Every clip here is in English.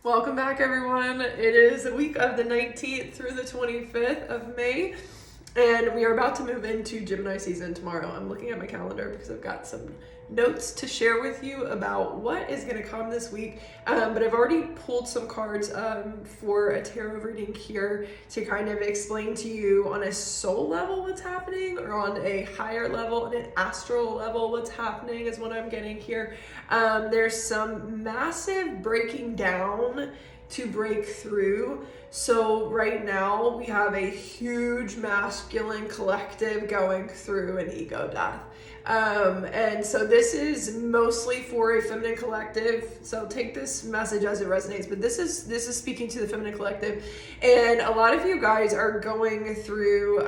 Welcome back, everyone. It is the week of the 19th through the 25th of May, and we are about to move into Gemini season tomorrow. I'm looking at my calendar because I've got some notes to share with you about what is going to come this week, but I've already pulled some cards for a tarot reading here to kind of explain to you on a soul level what's happening, or on a higher level, on an astral level what's happening is what I'm getting here. There's some massive breaking down to break through. So right now we have a huge masculine collective going through an ego death. And so this is mostly for a feminine collective. So take this message as it resonates, but this is speaking to the feminine collective. And a lot of you guys are going through,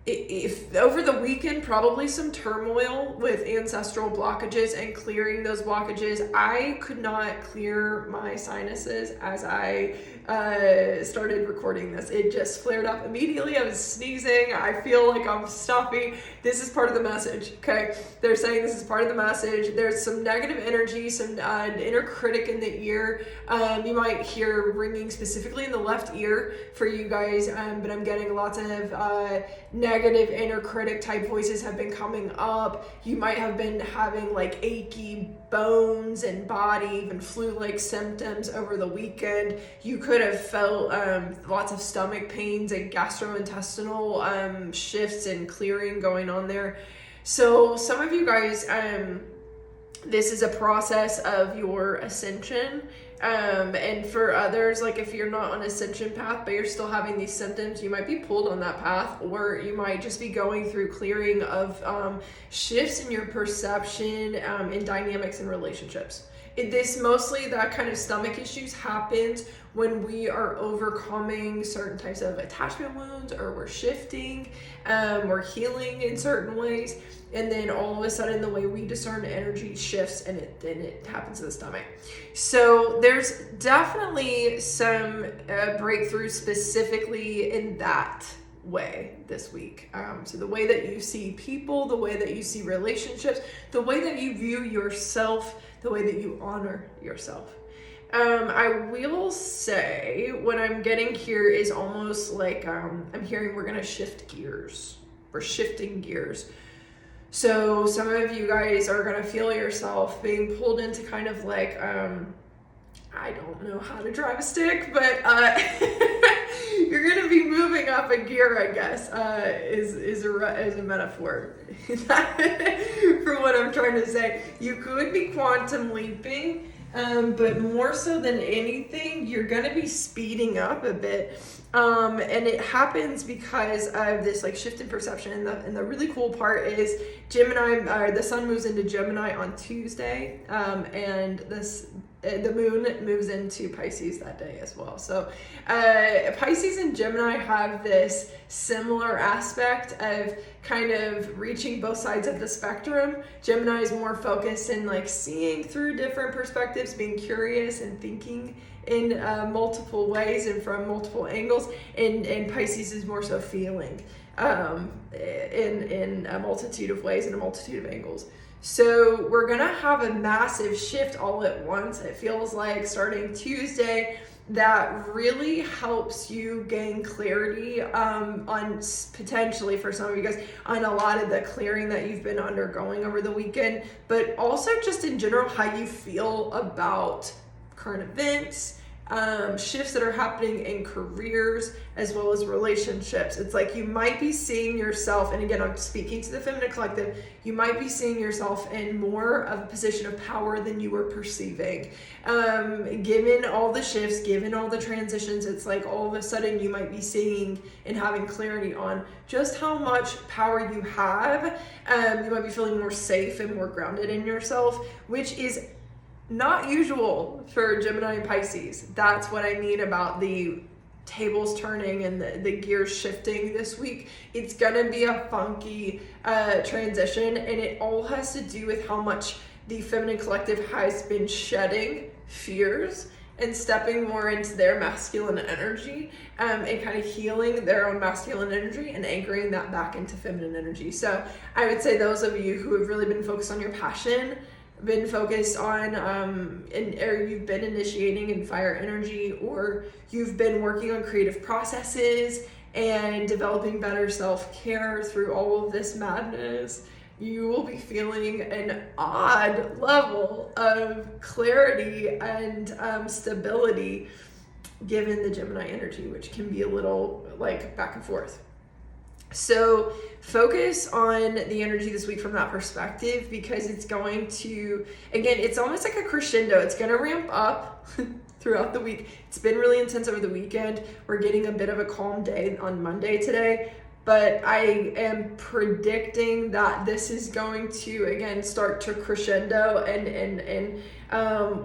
if over the weekend, probably some turmoil with ancestral blockages and clearing those blockages. I could not clear my sinuses as I started recording this. It just flared up immediately. I was sneezing. I feel like I'm stuffy. This is part of the message, okay? They're saying this is part of the message. There's some negative energy, some inner critic in the ear. You might hear ringing specifically in the left ear for you guys, but I'm getting lots of negative inner critic type voices have been coming up. You might have been having like achy bones and body, even flu-like symptoms over the weekend. You could have felt lots of stomach pains and gastrointestinal shifts and clearing going on there. So some of you guys, this is a process of your ascension. And for others, like if you're not on ascension path, but you're still having these symptoms, you might be pulled on that path, or you might just be going through clearing of shifts in your perception in dynamics and relationships. This mostly, that kind of stomach issues happens when we are overcoming certain types of attachment wounds, or we're shifting, we're healing in certain ways. And then all of a sudden the way we discern energy shifts, and it happens to the stomach. So there's definitely some breakthrough specifically in that way this week. So the way that you see people, the way that you see relationships, the way that you view yourself, the way that you honor yourself. I will say what I'm getting here is almost like I'm hearing we're gonna shift gears. We're shifting gears. So some of you guys are gonna feel yourself being pulled into kind of like, I don't know how to drive a stick, but you're gonna be moving up a gear, I guess, is a metaphor for what I'm trying to say. You could be quantum leaping, but more so than anything, you're gonna be speeding up a bit. And it happens because of this like shift in perception. And the really cool part is Gemini, the sun moves into Gemini on Tuesday, and the moon moves into Pisces that day as well. So Pisces and Gemini have this similar aspect of kind of reaching both sides of the spectrum. Gemini is more focused in like seeing through different perspectives, being curious and thinking in multiple ways and from multiple angles, and Pisces is more so feeling in a multitude of ways and a multitude of angles. So we're gonna have a massive shift all at once. It feels like starting Tuesday, that really helps you gain clarity on potentially for some of you guys on a lot of the clearing that you've been undergoing over the weekend, but also just in general how you feel about current events, shifts that are happening in careers as well as relationships. It's like you might be seeing yourself, and again, I'm speaking to the feminine collective, you might be seeing yourself in more of a position of power than you were perceiving. Given all the shifts, given all the transitions, it's like all of a sudden you might be seeing and having clarity on just how much power you have. You might be feeling more safe and more grounded in yourself, which is not usual for Gemini and Pisces. That's what I mean about the tables turning and the gears shifting this week. It's gonna be a funky transition, and it all has to do with how much the feminine collective has been shedding fears and stepping more into their masculine energy, and kind of healing their own masculine energy and anchoring that back into feminine energy. So I would say those of you who have really been focused on your passion, been focused on or you've been initiating in fire energy, or you've been working on creative processes and developing better self-care through all of this madness, you will be feeling an odd level of clarity and stability given the Gemini energy, which can be a little like back and forth. So focus on the energy this week from that perspective, because it's going to, again, it's almost like a crescendo. It's going to ramp up throughout the week. It's been really intense over the weekend. We're getting a bit of a calm day on Monday today, but I am predicting that this is going to, again, start to crescendo and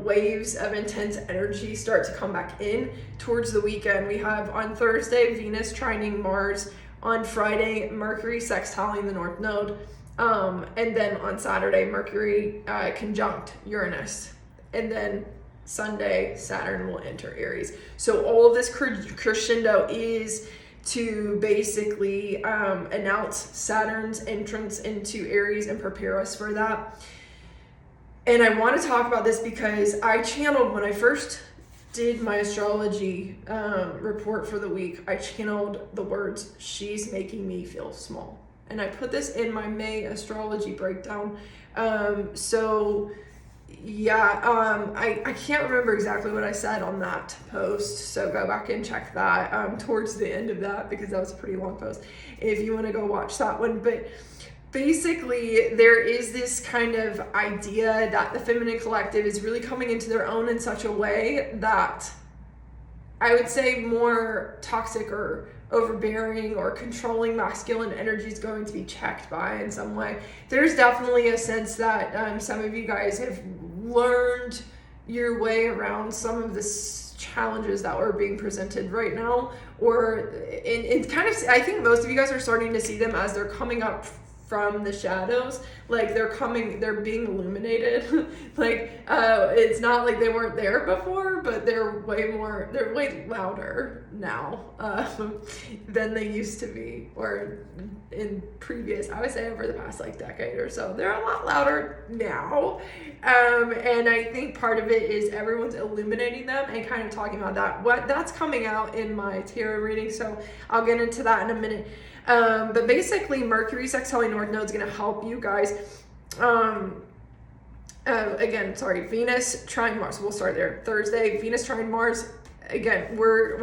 waves of intense energy start to come back in towards the weekend. We have on Thursday, Venus trining Mars. On Friday, Mercury sextiling the North Node. And then on Saturday, Mercury conjunct Uranus. And then Sunday, Saturn will enter Aries. So all of this crescendo is to basically announce Saturn's entrance into Aries and prepare us for that. And I want to talk about this because I channeled, when I first did my astrology report for the week, I channeled the words, "She's making me feel small." And I put this in my May astrology breakdown. I can't remember exactly what I said on that post, so go back and check that towards the end of that, because that was a pretty long post if you want to go watch that one. But basically, there is this kind of idea that the feminine collective is really coming into their own in such a way that I would say more toxic or overbearing or controlling masculine energy is going to be checked by in some way. There's definitely a sense that some of you guys have learned your way around some of the challenges that were being presented right now, or it kind of, I think most of you guys are starting to see them as they're coming up from the shadows, like they're being illuminated. It's not like they weren't there before, but they're way louder now than they used to be, or in previous, I would say over the past decade or so. They're a lot louder now. And I think part of it is everyone's illuminating them and kind of talking about that. That's coming out in my tarot reading, so I'll get into that in a minute. But basically, Mercury sextiling North Node is going to help you guys. Venus trine Mars. We'll start there. Thursday, Venus trine Mars. Again, we're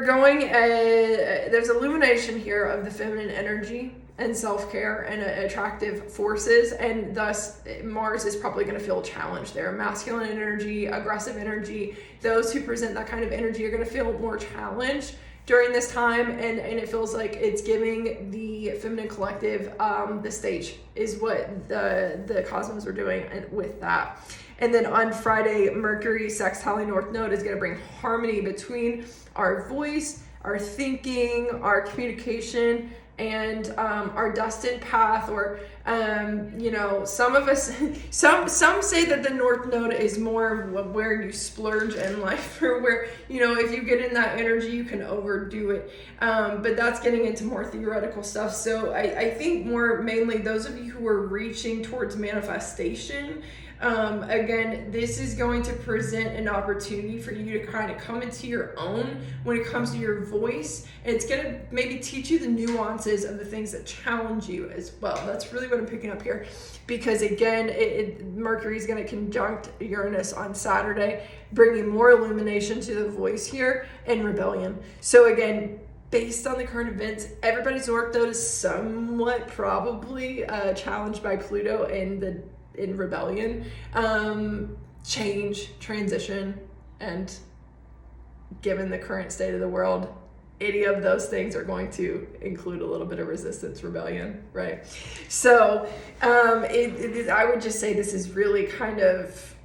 going. There's illumination here of the feminine energy and self-care and attractive forces, and thus Mars is probably going to feel challenged there. Masculine energy, aggressive energy. Those who present that kind of energy are going to feel more challenged during this time, and it feels like it's giving the feminine collective the stage, is what the cosmos are doing with that. And then on Friday, Mercury sextiling North Node is going to bring harmony between our voice, our thinking, our communication, and our destined path, or some of us, some say that the North Node is more where you splurge in life, or where, if you get in that energy, you can overdo it. But that's getting into more theoretical stuff. So I think more mainly those of you who are reaching towards manifestation, again, this is going to present an opportunity for you to kind of come into your own when it comes to your voice. And it's going to maybe teach you the nuances of the things that challenge you as well. That's really what I'm picking up here. Because again, Mercury is going to conjunct Uranus on Saturday, bringing more illumination to the voice here and rebellion. So again, based on the current events, everybody's North Node is somewhat probably challenged by Pluto in rebellion, change, transition, and given the current state of the world, any of those things are going to include a little bit of resistance, rebellion, right? So I would just say this is really kind of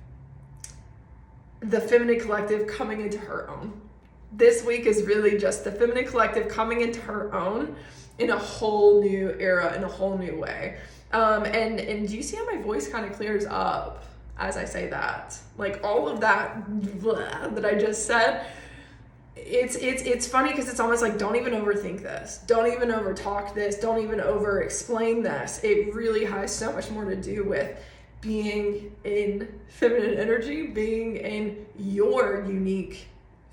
the feminine collective coming into her own. This week is really just the feminine collective coming into her own in a whole new era, in a whole new way. And do you see how my voice kind of clears up as I say that? Like all of that I just said, it's funny because it's almost like, don't even overthink this, don't even over talk this, don't even over explain this. It really has so much more to do with being in feminine energy, being in your unique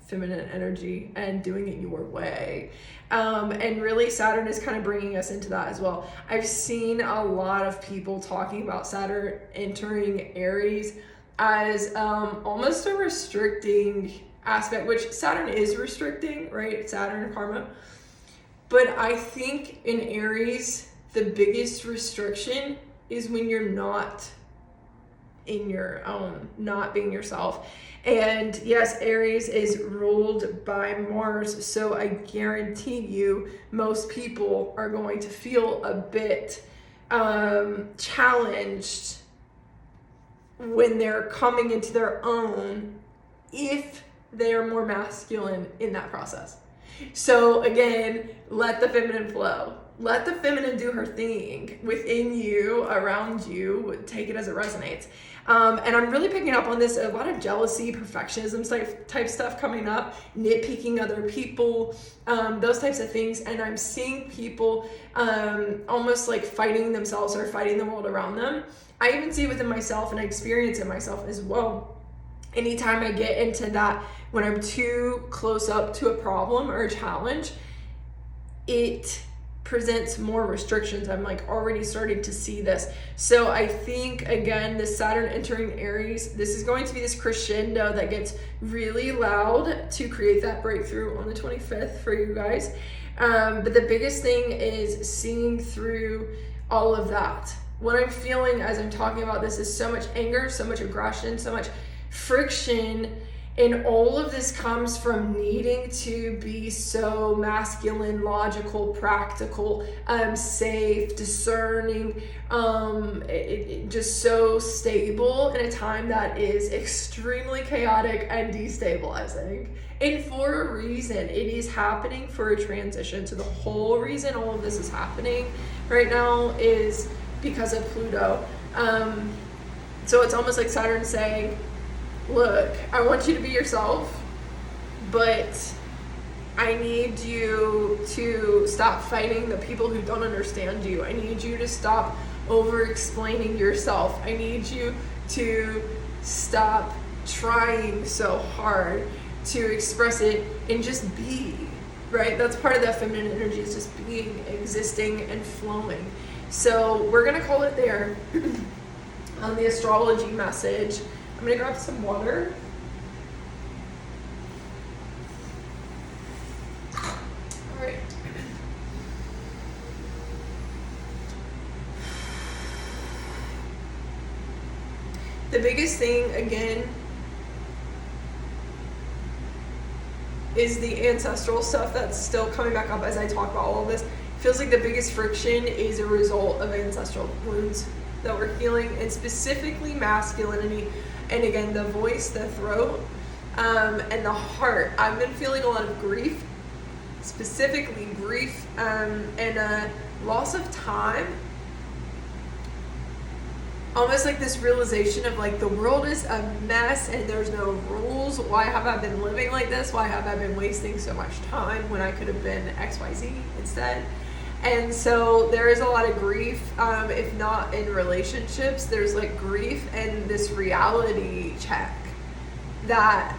feminine energy and doing it your way. And really Saturn is kind of bringing us into that as well. I've seen a lot of people talking about Saturn entering Aries as almost a restricting aspect, which Saturn is restricting, right? Saturn karma. But I think in Aries, the biggest restriction is when you're not in your own, not being yourself. And yes, Aries is ruled by Mars, so I guarantee you most people are going to feel a bit challenged when they're coming into their own if they are more masculine in that process. So again, let the feminine flow. Let the feminine do her thing within you, around you, take it as it resonates. And I'm really picking up on this, a lot of jealousy, perfectionism type stuff coming up, nitpicking other people, those types of things. And I'm seeing people almost like fighting themselves or fighting the world around them. I even see it within myself, and I experience it myself as well. Anytime I get into that, when I'm too close up to a problem or a challenge, it presents more restrictions. I'm like already starting to see this. So I think, again, this Saturn entering Aries, this is going to be this crescendo that gets really loud to create that breakthrough on the 25th for you guys. But the biggest thing is seeing through all of that. What I'm feeling as I'm talking about this is so much anger, so much aggression, so much friction. And all of this comes from needing to be so masculine, logical, practical, safe, discerning, just so stable in a time that is extremely chaotic and destabilizing. And for a reason, it is happening for a transition. So the whole reason all of this is happening right now is because of Pluto. So it's almost like Saturn saying, look, I want you to be yourself, but I need you to stop fighting the people who don't understand you. I need you to stop over-explaining yourself. I need you to stop trying so hard to express it and just be, right? That's part of that feminine energy, is just being, existing, and flowing. So we're going to call it there on the astrology message. I'm gonna grab some water. All right. The biggest thing, again, is the ancestral stuff that's still coming back up as I talk about all of this. Feels like the biggest friction is a result of ancestral wounds that we're healing, and specifically masculinity. And again, the voice, the throat, and the heart. I've been feeling a lot of grief, specifically grief and loss of time. Almost like this realization of like the world is a mess and there's no rules. Why have I been living like this? Why have I been wasting so much time when I could have been XYZ instead? And so there is a lot of grief, if not in relationships, there's like grief and this reality check that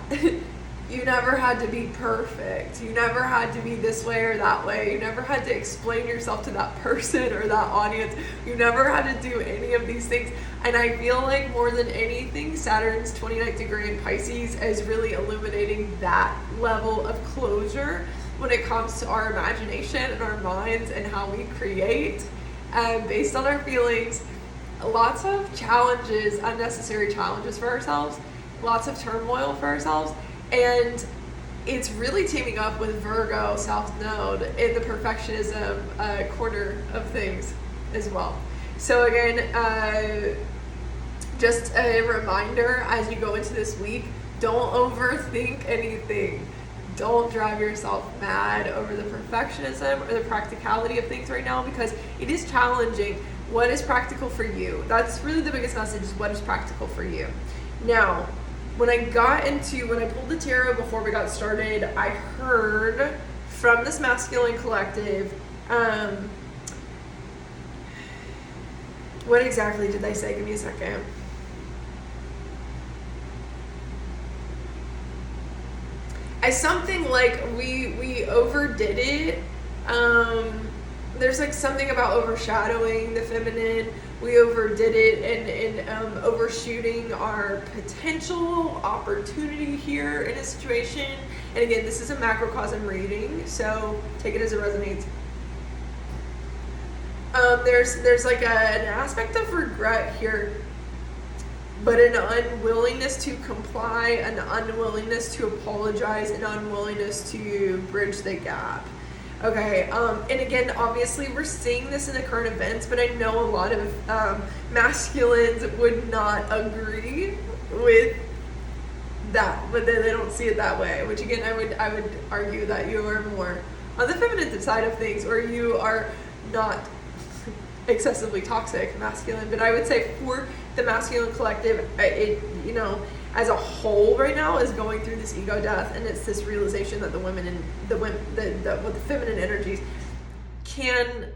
you never had to be perfect. You never had to be this way or that way. You never had to explain yourself to that person or that audience. You never had to do any of these things. And I feel like more than anything, Saturn's 29th degree in Pisces is really illuminating that level of closure when it comes to our imagination and our minds and how we create based on our feelings. Lots of challenges, unnecessary challenges for ourselves, lots of turmoil for ourselves, and it's really teaming up with Virgo South Node in the perfectionism corner of things as well. So again, just a reminder as you go into this week, don't overthink anything. Don't drive yourself mad over the perfectionism or the practicality of things right now, because it is challenging. What is practical for you? That's really the biggest message, is what is practical for you. Now, when I pulled the tarot before we got started, I heard from this masculine collective, what exactly did they say? Give me a second. As something like we overdid it. There's like something about overshadowing the feminine. We overdid it and overshooting our potential opportunity here in a situation. And again, this is a macrocosm reading, so take it as it resonates. There's like an aspect of regret here, but an unwillingness to comply, an unwillingness to apologize, an unwillingness to bridge the gap. Okay, and again, obviously we're seeing this in the current events, but I know a lot of masculines would not agree with that, but they don't see it that way, which again, I would argue that you are more on the feminine side of things, or you are not excessively toxic masculine. But I would say for the masculine collective, it, you know, as a whole right now is going through this ego death, and it's this realization that the women and the feminine energies can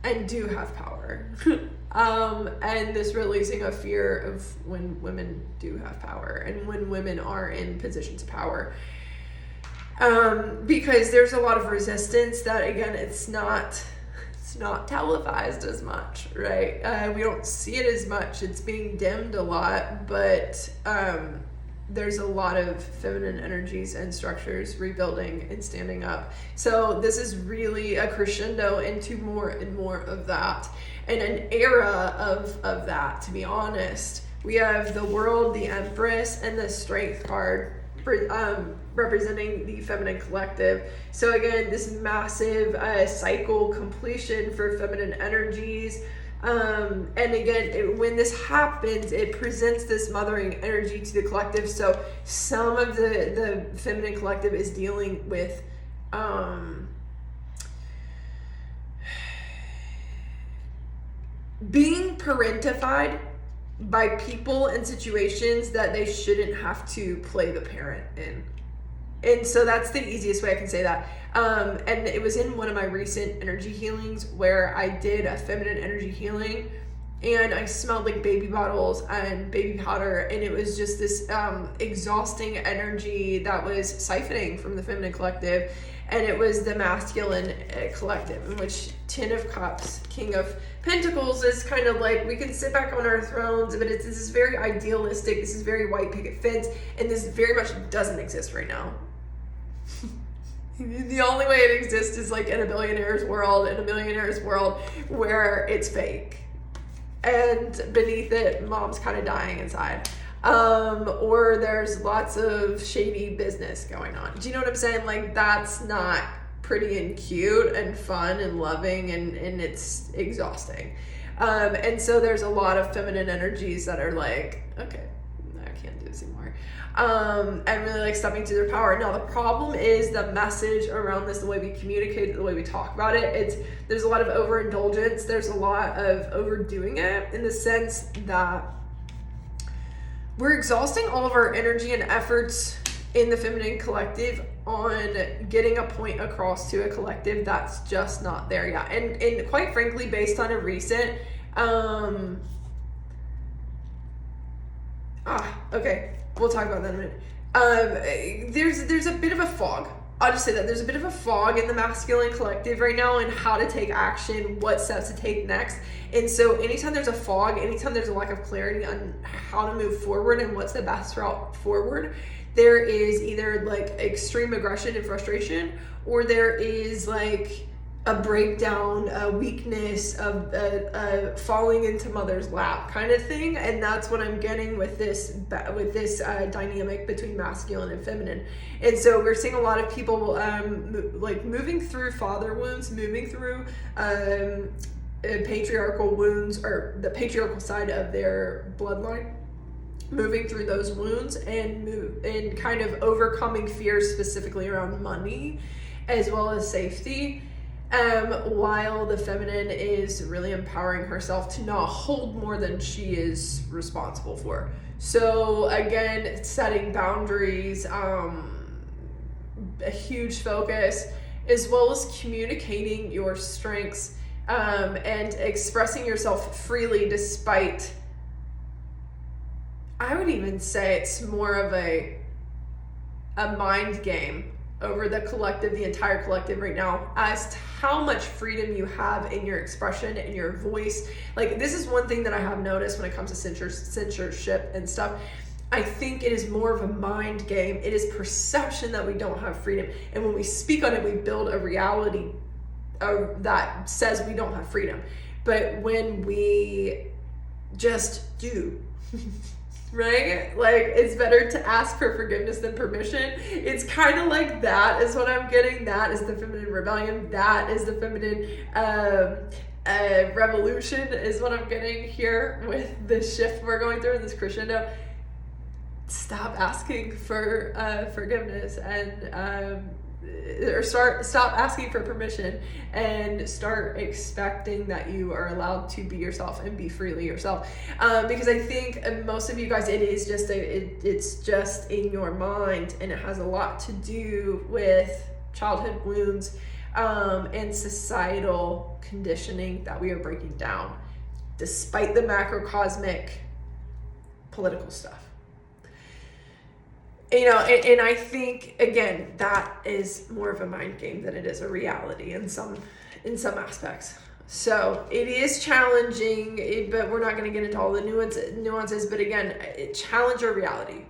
and do have power. And this releasing of fear of when women do have power and when women are in positions of power. Because there's a lot of resistance that, again, it's not televised as much, right? We don't see it as much. It's being dimmed a lot, but there's a lot of feminine energies and structures rebuilding and standing up. So this is really a crescendo into more and more of that, and an era of that, to be honest. We have the World, the Empress, and the Strength card representing the feminine collective. So again, this massive cycle completion for feminine energies. And again, when this happens, it presents this mothering energy to the collective. So some of the feminine collective is dealing with being parentified by people and situations that they shouldn't have to play the parent in. And so that's the easiest way I can say that. And it was in one of my recent energy healings where I did a feminine energy healing, and I smelled like baby bottles and baby powder, and it was just this exhausting energy that was siphoning from the feminine collective. And it was the masculine collective, in which Ten of Cups, King of Pentacles is kind of like, we can sit back on our thrones, but this is very idealistic, this is very white picket fence, and this very much doesn't exist right now. The only way it exists is like in a millionaire's world, where it's fake. And beneath it, mom's kind of dying inside. Or there's lots of shady business going on. Do you know what I'm saying? Like, that's not pretty and cute and fun and loving, and it's exhausting. And so there's a lot of feminine energies that are like, okay, I can't do this anymore. And really like stepping to their power. Now the problem is the message around this, the way we communicate, the way we talk about it, there's a lot of overindulgence. There's a lot of overdoing it, in the sense that we're exhausting all of our energy and efforts in the feminine collective on getting a point across to a collective that's just not there yet. And quite frankly, based on a recent, okay, we'll talk about that in a minute. There's a bit of a fog. I'll just say that there's a bit of a fog in the masculine collective right now, and how to take action, what steps to take next. And so anytime there's a fog, anytime there's a lack of clarity on how to move forward and what's the best route forward, there is either like extreme aggression and frustration, or there is like a breakdown, a weakness, of falling into mother's lap kind of thing. And that's what I'm getting with this dynamic between masculine and feminine. And so we're seeing a lot of people like moving through father wounds, moving through patriarchal wounds, or the patriarchal side of their bloodline, moving through those wounds and kind of overcoming fears, specifically around money as well as safety. while the feminine is really empowering herself to not hold more than she is responsible for. So again, setting boundaries, a huge focus, as well as communicating your strengths, and expressing yourself freely despite, I would even say it's more of a mind game over the collective, the entire collective right now, as to how much freedom you have in your expression and your voice. Like, this is one thing that I have noticed when it comes to censorship and stuff. I think it is more of a mind game. It is perception that we don't have freedom. And when we speak on it, we build a reality that says we don't have freedom. But when we just do, right? Like, it's better to ask for forgiveness than permission. It's kind of like that is what I'm getting. That is the feminine rebellion. That is the feminine revolution is what I'm getting here with this shift we're going through in this crescendo. Stop asking for forgiveness and or stop asking for permission and start expecting that you are allowed to be yourself and be freely yourself, because I think most of you guys, it is just it's just in your mind, and it has a lot to do with childhood wounds and societal conditioning that we are breaking down despite the macrocosmic political stuff. You know, and I think, again, that is more of a mind game than it is a reality in some aspects. So it is challenging, but we're not going to get into all the nuances. But again, challenge your reality.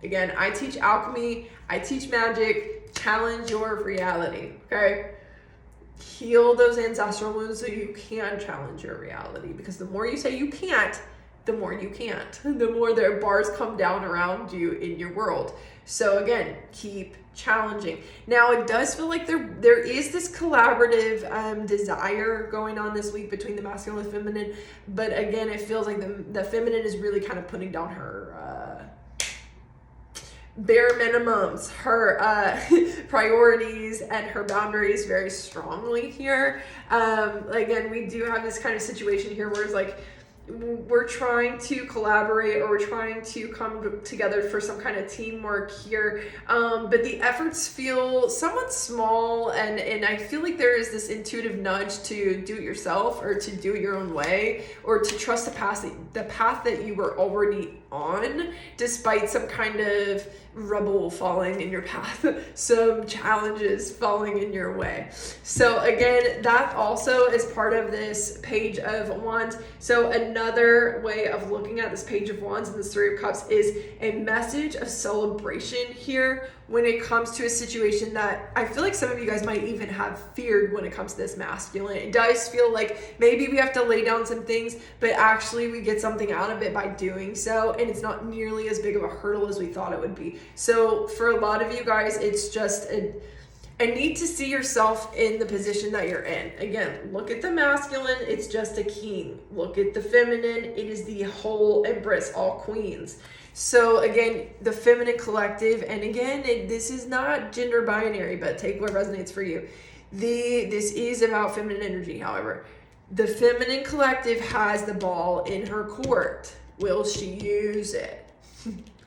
Again, I teach alchemy, I teach magic. Challenge your reality, okay? Heal those ancestral wounds so you can challenge your reality. Because the more you say you can't, the more you can't, the more their bars come down around you in your world. So again, keep challenging. Now, it does feel like there is this collaborative desire going on this week between the masculine and feminine, but again, it feels like the feminine is really kind of putting down her bare minimums, her priorities, and her boundaries very strongly here. Again, we do have this kind of situation here where it's like, we're trying to collaborate, or we're trying to come together for some kind of teamwork here, but the efforts feel somewhat small, and I feel like there is this intuitive nudge to do it yourself, or to do it your own way, or to trust the path that you were already on, despite some kind of rubble falling in your path, some challenges falling in your way. So again, that also is part of this Page of Wands. So another way of looking at this Page of Wands and this Three of Cups is a message of celebration here when it comes to a situation that I feel like some of you guys might even have feared when it comes to this masculine. It does feel like maybe we have to lay down some things, but actually we get something out of it by doing so, and it's not nearly as big of a hurdle as we thought it would be. So for a lot of you guys, it's just a need to see yourself in the position that you're in. Again, look at the masculine, it's just a king. Look at the feminine, it is the whole empress, all queens. So again, the feminine collective, and again, this is not gender binary, but take what resonates for you. This is about feminine energy, however. The feminine collective has the ball in her court. Will she use it?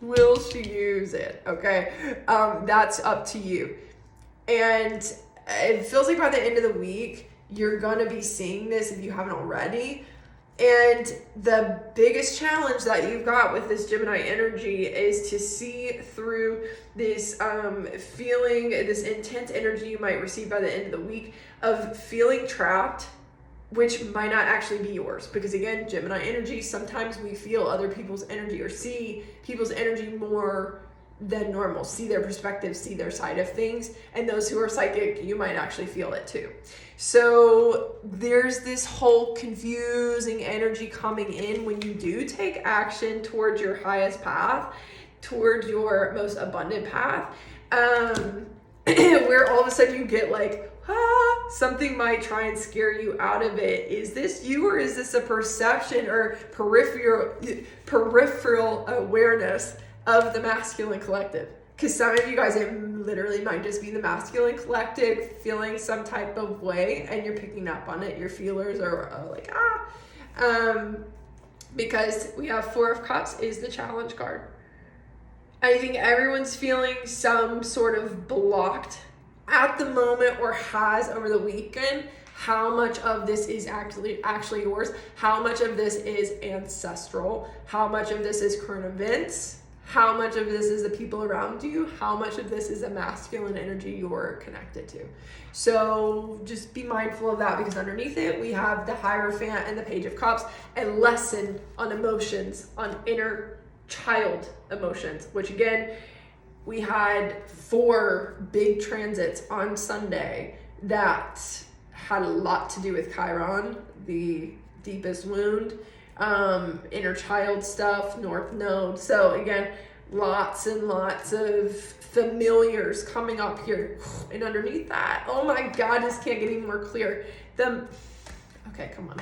Will she use it? Okay, that's up to you. And it feels like by the end of the week, you're gonna be seeing this if you haven't already. And the biggest challenge that you've got with this Gemini energy is to see through this feeling, this intense energy you might receive by the end of the week of feeling trapped, which might not actually be yours. Because again, Gemini energy, sometimes we feel other people's energy, or see people's energy more than normal, see their perspective, see their side of things. And those who are psychic, you might actually feel it too. So there's this whole confusing energy coming in when you do take action towards your highest path, towards your most abundant path, where all of a sudden you get like, something might try and scare you out of it. Is this you, or is this a perception or peripheral awareness of the masculine collective? because some of you guys, it literally might just be the masculine collective feeling some type of way, and you're picking up on it. Your feelers are like, because we have Four of Cups is the challenge card. I think everyone's feeling some sort of blocked at the moment, or has over the weekend. How much of this is actually yours? How much of this is ancestral? How much of this is current events? How much of this is the people around you? How much of this is a masculine energy you're connected to? So just be mindful of that, because underneath it, we have the Hierophant and the Page of Cups, a lesson on emotions, on inner child emotions, which again, we had 4 big transits on Sunday that had a lot to do with Chiron, the deepest wound, inner child stuff, North Node. So again, lots and lots of familiars coming up here. And underneath that, oh my God, this can't get any more clear. Okay, come on.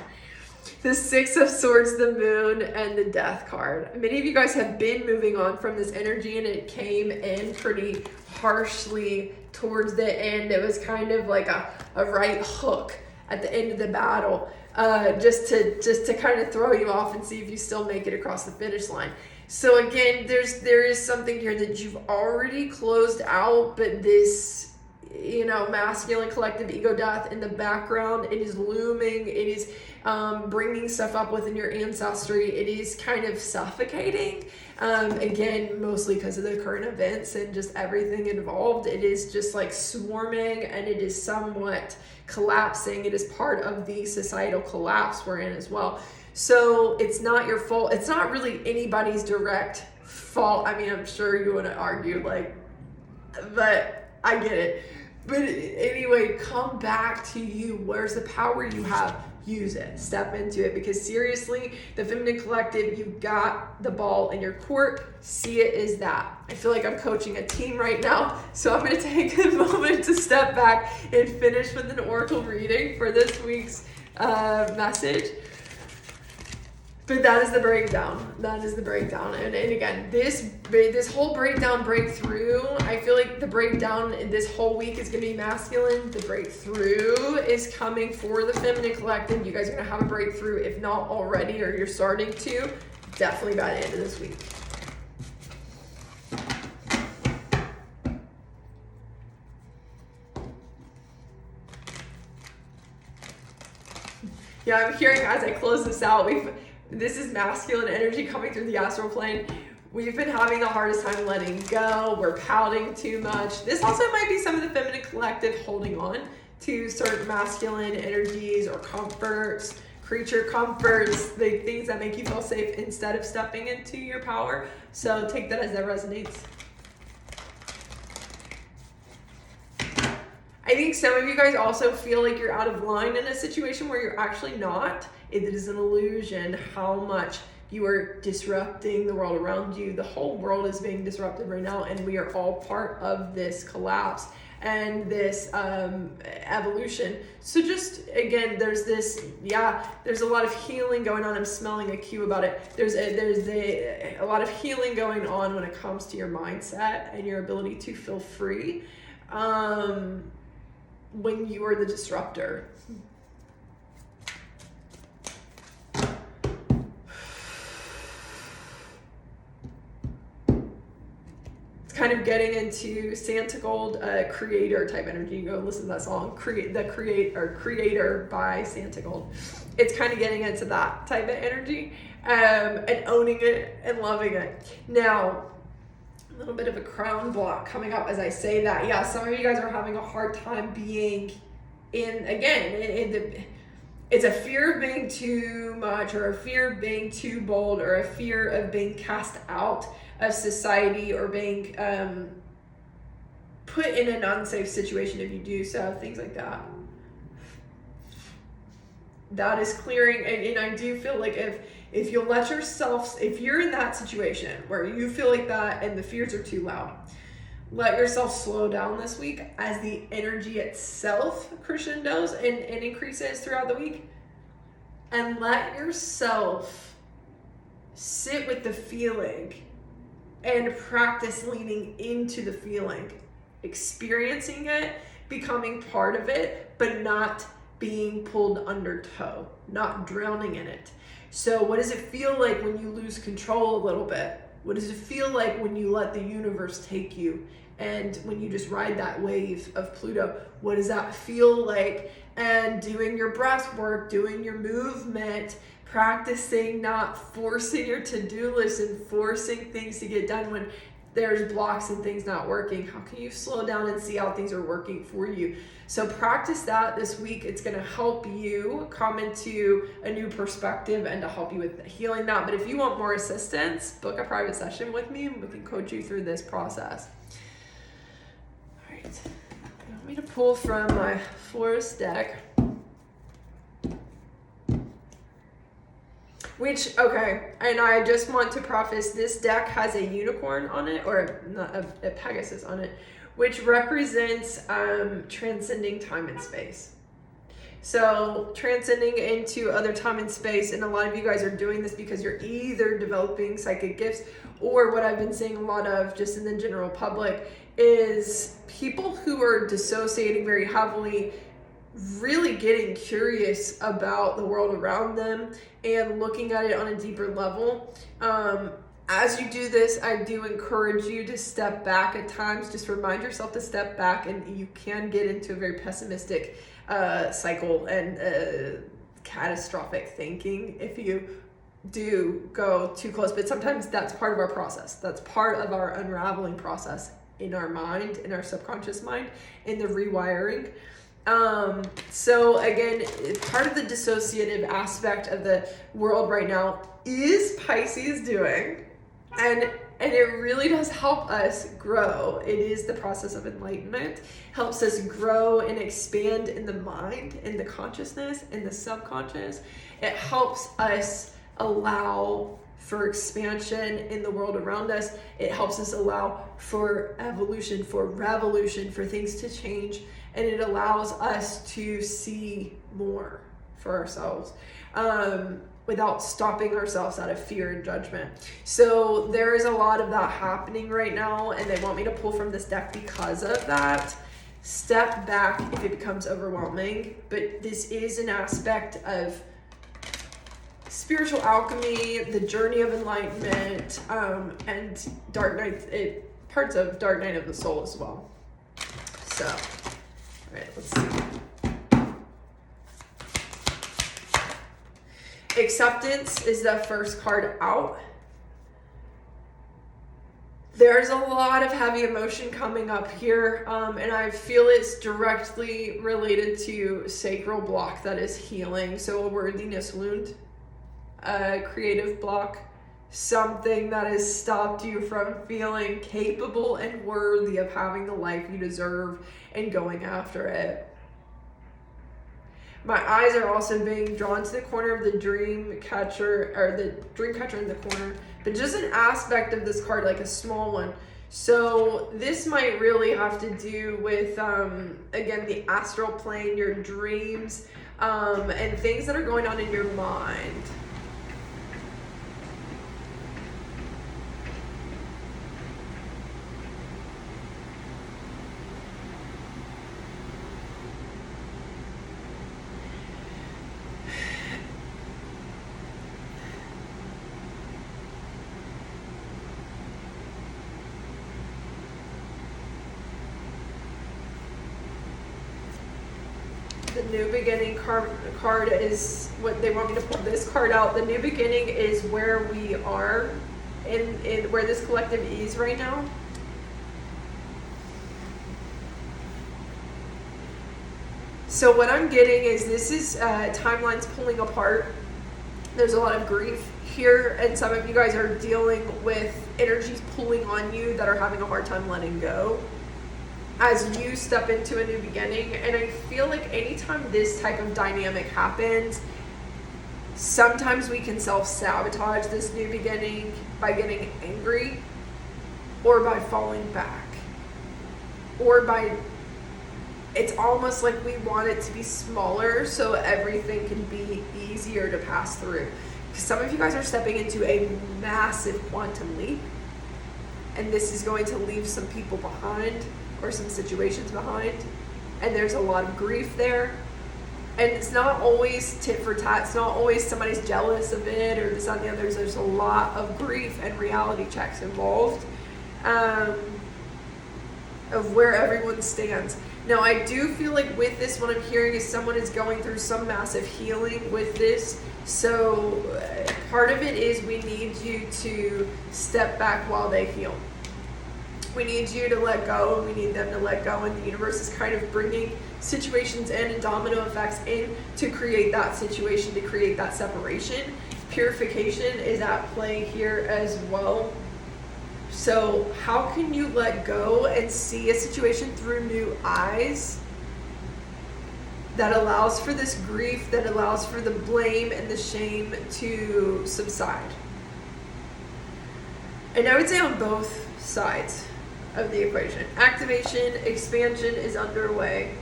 The Six of Swords, the Moon, and the Death card. Many of you guys have been moving on from this energy, and it came in pretty harshly towards the end. It was kind of like a right hook at the end of the battle, just to kind of throw you off and see if you still make it across the finish line. So again, there is something here that you've already closed out, but this, masculine collective ego death in the background, it is looming. It is bringing stuff up within your ancestry. It is kind of suffocating. Again, mostly because of the current events and just everything involved. It is just like swarming, and it is somewhat collapsing. It is part of the societal collapse we're in as well. So it's not your fault. It's not really anybody's direct fault. I mean, I'm sure you want to argue but I get it. But anyway, come back to you. Where's the power you have? Use it. Step into it. Because seriously, the feminine collective, you've got the ball in your court. See it as that. I feel like I'm coaching a team right now. So I'm going to take a moment to step back and finish with an oracle reading for this week's message. But that is the breakdown. That is the breakdown. And again, this whole breakthrough, I feel like the breakdown this whole week is going to be masculine. The breakthrough is coming for the feminine collective. You guys are going to have a breakthrough, if not already, or you're starting to, definitely by the end of this week. Yeah, I'm hearing as I close this out, this is masculine energy coming through the astral plane. We've been having the hardest time letting go. We're pouting too much. This also might be some of the feminine collective holding on to certain masculine energies or comforts, creature comforts, the things that make you feel safe instead of stepping into your power. So take that as that resonates. I think some of you guys also feel like you're out of line in a situation where you're actually not. It is an illusion how much you are disrupting the world around you. The whole world is being disrupted right now, and we are all part of this collapse and this evolution. So just, again, there's a lot of healing going on. I'm smelling a cue about it. There's a lot of healing going on when it comes to your mindset and your ability to feel free when you are the disruptor. Kind of getting into Santa Gold, creator type energy. Go listen to that song, Creator by Santa Gold. It's kind of getting into that type of energy, and owning it and loving it. Now, a little bit of a crown block coming up as I say that. Yeah, some of you guys are having a hard time being it's a fear of being too much, or a fear of being too bold, or a fear of being cast out of society, or being put in an unsafe situation if you do so, things like that. That is clearing, and I do feel like if you'll let yourself, if you're in that situation where you feel like that and the fears are too loud, let yourself slow down this week as the energy itself crescendos and increases throughout the week, and let yourself sit with the feeling and practice leaning into the feeling, experiencing it, becoming part of it, but not being pulled under tow, not drowning in it. So what does it feel like when you lose control a little bit? What does it feel like when you let the universe take you? And when you just ride that wave of Pluto, what does that feel like? And doing your breath work, doing your movement, practicing not forcing your to-do list and forcing things to get done when there's blocks and things not working. How can you slow down and see how things are working for you? So practice that this week. It's going to help you come into a new perspective and to help you with healing that. But if you want more assistance, book a private session with me and we can coach you through this process. All right. You want me to pull from my Forest deck. Which, okay, and I just want to preface, this deck has a unicorn on it, or not, a Pegasus on it, which represents transcending time and space. So transcending into other time and space, and a lot of you guys are doing this because you're either developing psychic gifts, or what I've been seeing a lot of just in the general public is people who are dissociating very heavily, really getting curious about the world around them and looking at it on a deeper level. As you do this, I do encourage you to step back at times. Just remind yourself to step back, and you can get into a very pessimistic cycle and catastrophic thinking if you do go too close. But sometimes that's part of our process. That's part of our unraveling process in our mind, in our subconscious mind, in the rewiring. So again, part of the dissociative aspect of the world right now is Pisces doing, and it really does help us grow. It is the process of enlightenment, helps us grow and expand in the mind, in the consciousness, in the subconscious. It helps us allow for expansion in the world around us. It helps us allow for evolution, for revolution, for things to change. And it allows us to see more for ourselves without stopping ourselves out of fear and judgment. So there is a lot of that happening right now, and they want me to pull from this deck because of that. Step back if it becomes overwhelming, but this is an aspect of spiritual alchemy, the journey of enlightenment, and Dark Night, parts of Dark Night of the Soul as well. So, all right, let's see. Acceptance is the first card out. There's a lot of heavy emotion coming up here, and I feel it's directly related to sacral block that is healing. So a worthiness wound, a creative block, something that has stopped you from feeling capable and worthy of having the life you deserve and going after it. My eyes are also being drawn to the corner of the dream catcher, or the dream catcher in the corner, but just an aspect of this card, like a small one. So this might really have to do with, again, the astral plane, your dreams, and things that are going on in your mind. The new beginning card is what they want me to pull this card out. The new beginning is where we are in where this collective is right now. So what I'm getting is this is timelines pulling apart. There's a lot of grief here, and some of you guys are dealing with energies pulling on you that are having a hard time letting go as you step into a new beginning. And I feel like anytime this type of dynamic happens, sometimes we can self-sabotage this new beginning by getting angry, or by falling back, or by, it's almost like we want it to be smaller so everything can be easier to pass through. Because some of you guys are stepping into a massive quantum leap, and this is going to leave some people behind or some situations behind, and there's a lot of grief there. And it's not always tit for tat. It's not always somebody's jealous of it or this, that, and the others. There's a lot of grief and reality checks involved of where everyone stands. Now, I do feel like with this, what I'm hearing is someone is going through some massive healing with this. So part of it is we need you to step back while they heal. We need you to let go, and we need them to let go, and the universe is kind of bringing situations in and domino effects in to create that situation, to create that separation. Purification is at play here as well. So how can you let go and see a situation through new eyes that allows for this grief, that allows for the blame and the shame to subside? And I would say on both sides of the equation. Activation, expansion is underway.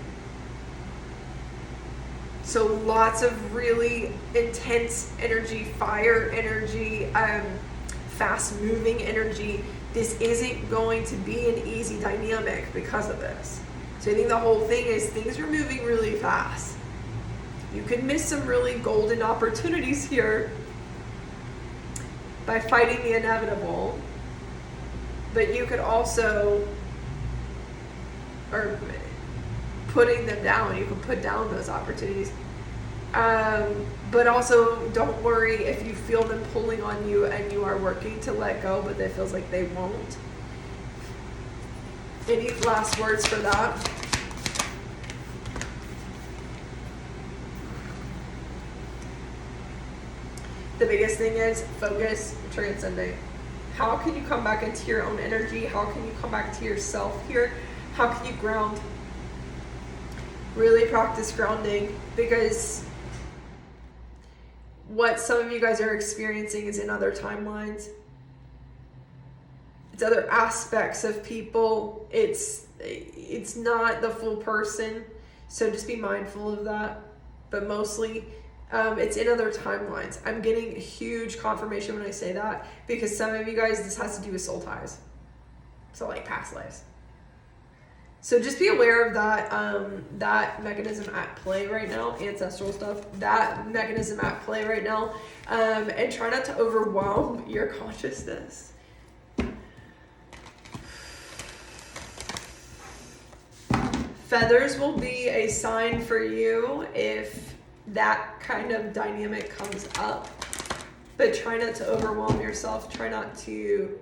So lots of really intense energy, fire energy, fast moving energy. This isn't going to be an easy dynamic because of this. So I think the whole thing is things are moving really fast. You could miss some really golden opportunities here by fighting the inevitable. But you could also, or putting them down, you can put down those opportunities. But also don't worry if you feel them pulling on you and you are working to let go, but it feels like they won't. Any last words for that? The biggest thing is focus, transcending. How can you come back into your own energy? How can you come back to yourself here? How can you ground? Really practice grounding, because what some of you guys are experiencing is in other timelines. It's other aspects of people. It's not the full person. So just be mindful of that. But mostly it's in other timelines. I'm getting huge confirmation when I say that, because some of you guys, this has to do with soul ties. So like past lives. So just be aware of that, that mechanism at play right now, ancestral stuff, that mechanism at play right now, and try not to overwhelm your consciousness. Feathers will be a sign for you if that kind of dynamic comes up, but try not to overwhelm yourself. Try not to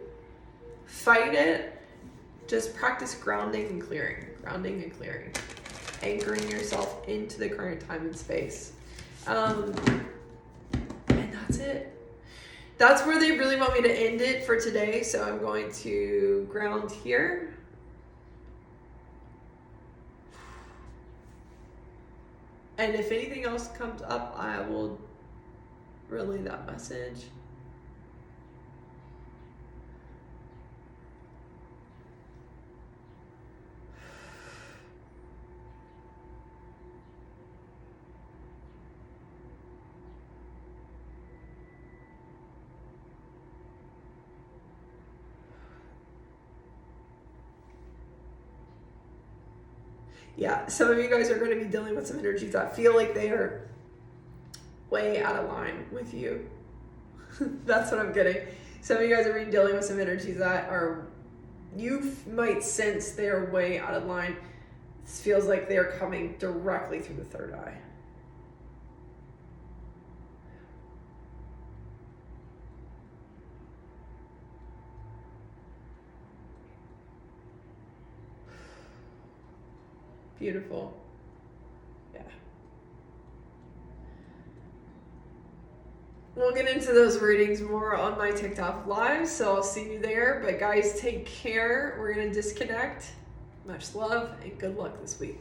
fight it. Just practice grounding and clearing, anchoring yourself into the current time and space. And that's it. That's where they really want me to end it for today. So I'm going to ground here. And if anything else comes up, I will relay that message. Yeah, some of you guys are going to be dealing with some energies that feel like they are way out of line with you. That's what I'm getting. Some of you guys are dealing with some energies that are, you might sense they're way out of line. This feels like they're coming directly through the third eye. Beautiful. Yeah. We'll get into those readings more on my TikTok live, so I'll see you there. But guys, take care. We're going to disconnect. Much love and good luck this week.